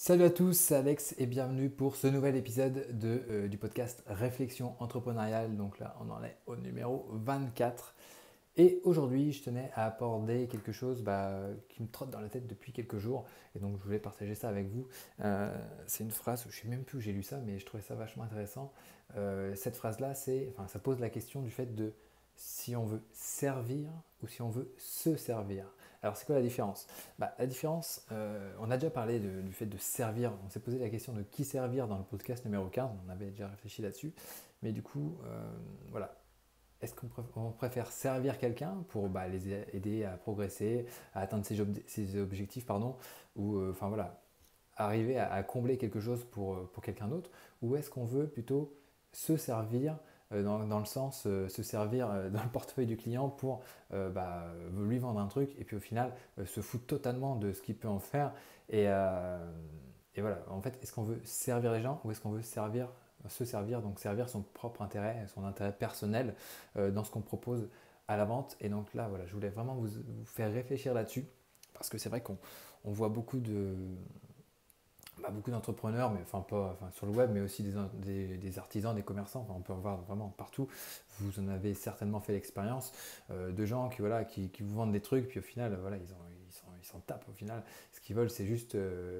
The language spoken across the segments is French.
Salut à tous, c'est Alex et bienvenue pour ce nouvel épisode du podcast Réflexion entrepreneuriale. Donc là, on en est au numéro 24. Et aujourd'hui, je tenais à aborder quelque chose qui me trotte dans la tête depuis quelques jours. Et donc, je voulais partager ça avec vous. C'est une phrase, je ne sais même plus où j'ai lu ça, mais je trouvais ça vachement intéressant. Cette phrase-là, ça pose la question du fait de si on veut servir ou si on veut se servir. Alors, c'est quoi la différence? La différence, on a déjà parlé du fait de servir. On s'est posé la question de qui servir dans le podcast numéro 15. On avait déjà réfléchi là-dessus. Mais du coup, voilà, est-ce qu'on préfère servir quelqu'un pour les aider à progresser, à atteindre ses objectifs, pardon, ou enfin voilà, arriver à combler quelque chose pour quelqu'un d'autre, ou est-ce qu'on veut plutôt se servir dans le sens se servir dans le portefeuille du client pour lui vendre un truc et puis au final se foutre totalement de ce qu'il peut en faire et voilà, en fait, est-ce qu'on veut servir les gens ou est-ce qu'on veut se servir, donc servir son propre intérêt, son intérêt personnel dans ce qu'on propose à la vente. Et donc là, voilà, je voulais vraiment vous faire réfléchir là-dessus parce que c'est vrai qu'on voit beaucoup d'entrepreneurs, mais enfin sur le web, mais aussi des artisans, des commerçants. Enfin, on peut en voir vraiment partout. Vous en avez certainement fait l'expérience de gens qui vous vendent des trucs, puis au final, voilà, ils s'en tapent. Au final, ce qu'ils veulent, c'est juste,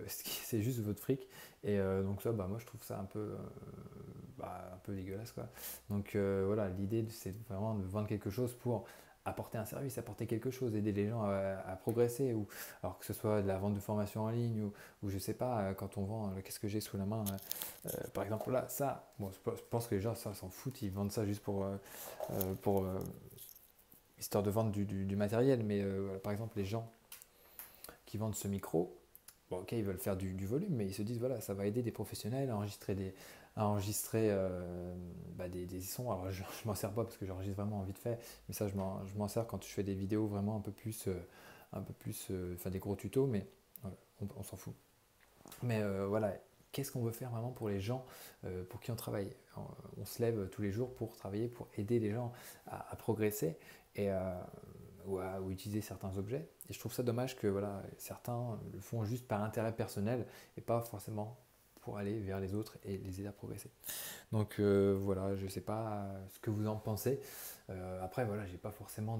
c'est juste votre fric. Et donc ça, moi, je trouve ça un peu dégueulasse, quoi. Donc voilà, l'idée, c'est vraiment de vendre quelque chose pour apporter un service, apporter quelque chose, aider les gens à progresser, ou alors que ce soit de la vente de formation en ligne, ou je sais pas, quand on vend, qu'est-ce que j'ai sous la main, par exemple là, ça, bon, je pense que les gens ça s'en foutent, ils vendent ça juste pour histoire de vendre du matériel, mais voilà, par exemple les gens qui vendent ce micro, bon, ok, ils veulent faire du volume, mais ils se disent, voilà, ça va aider des professionnels à enregistrer des sons. Alors, je ne m'en sers pas parce que j'enregistre vraiment en vite fait, mais ça, je m'en sers quand je fais des vidéos vraiment enfin des gros tutos, mais voilà, on s'en fout. Mais voilà, qu'est-ce qu'on veut faire vraiment pour les gens pour qui on travaille? On se lève tous les jours pour travailler, pour aider les gens à progresser et, ou utiliser certains objets. Et je trouve ça dommage que voilà, certains le font juste par intérêt personnel et pas forcément pour aller vers les autres et les aider à progresser. Donc voilà, je ne sais pas ce que vous en pensez. Après, voilà, j'ai pas forcément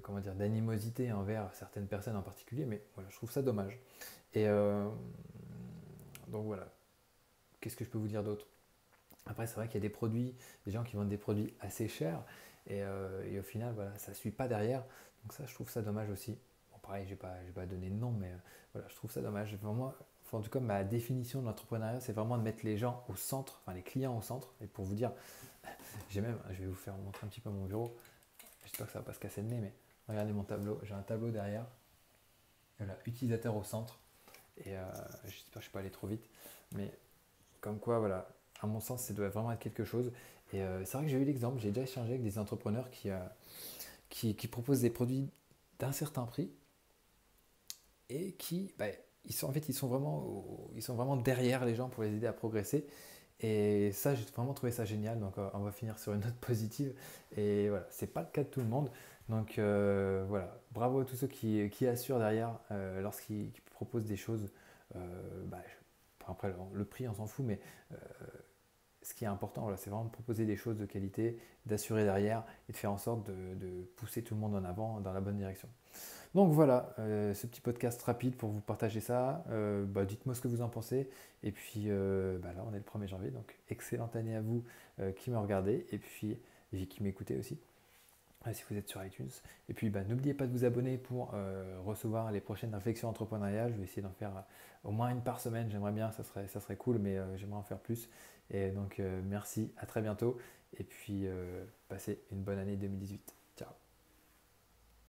comment dire, d'animosité envers certaines personnes en particulier, mais voilà, je trouve ça dommage. Et donc voilà, qu'est-ce que je peux vous dire d'autre? Après, c'est vrai qu'il y a des gens qui vendent des produits assez chers et au final, voilà, ça ne suit pas derrière. Donc ça, je trouve ça dommage aussi. Bon, pareil, je vais pas donner de nom, mais voilà, je trouve ça dommage. Vraiment, enfin, en tout cas, ma définition de l'entrepreneuriat, c'est vraiment de mettre les gens au centre, enfin les clients au centre. Et pour vous dire, je vais vous faire montrer un petit peu mon bureau. J'espère que ça va pas se casser le nez, mais regardez mon tableau. J'ai un tableau derrière. Voilà, utilisateur au centre. Et j'espère que je ne suis pas allé trop vite. Mais comme quoi, voilà, à mon sens, ça doit vraiment être quelque chose. Et c'est vrai que j'ai eu l'exemple, j'ai déjà échangé avec des entrepreneurs qui proposent des produits d'un certain prix et ils sont vraiment derrière les gens pour les aider à progresser. Et ça, j'ai vraiment trouvé ça génial. Donc, on va finir sur une note positive. Et voilà, c'est pas le cas de tout le monde. Donc, voilà, bravo à tous ceux qui assurent derrière lorsqu'ils proposent des choses. Euh, bah, Après, le prix, on s'en fout, mais ce qui est important, voilà, c'est vraiment de proposer des choses de qualité, d'assurer derrière et de faire en sorte de pousser tout le monde en avant dans la bonne direction. Donc voilà, ce petit podcast rapide pour vous partager ça. Dites-moi ce que vous en pensez. Et puis là, on est le 1er janvier, donc excellente année à vous qui me regardez et qui m'écoutez aussi si vous êtes sur iTunes. Et puis n'oubliez pas de vous abonner pour recevoir les prochaines réflexions entrepreneuriales. Je vais essayer d'en faire au moins une par semaine. J'aimerais bien, ça serait cool, mais j'aimerais en faire plus. Et donc merci, à très bientôt. Et puis passez une bonne année 2018.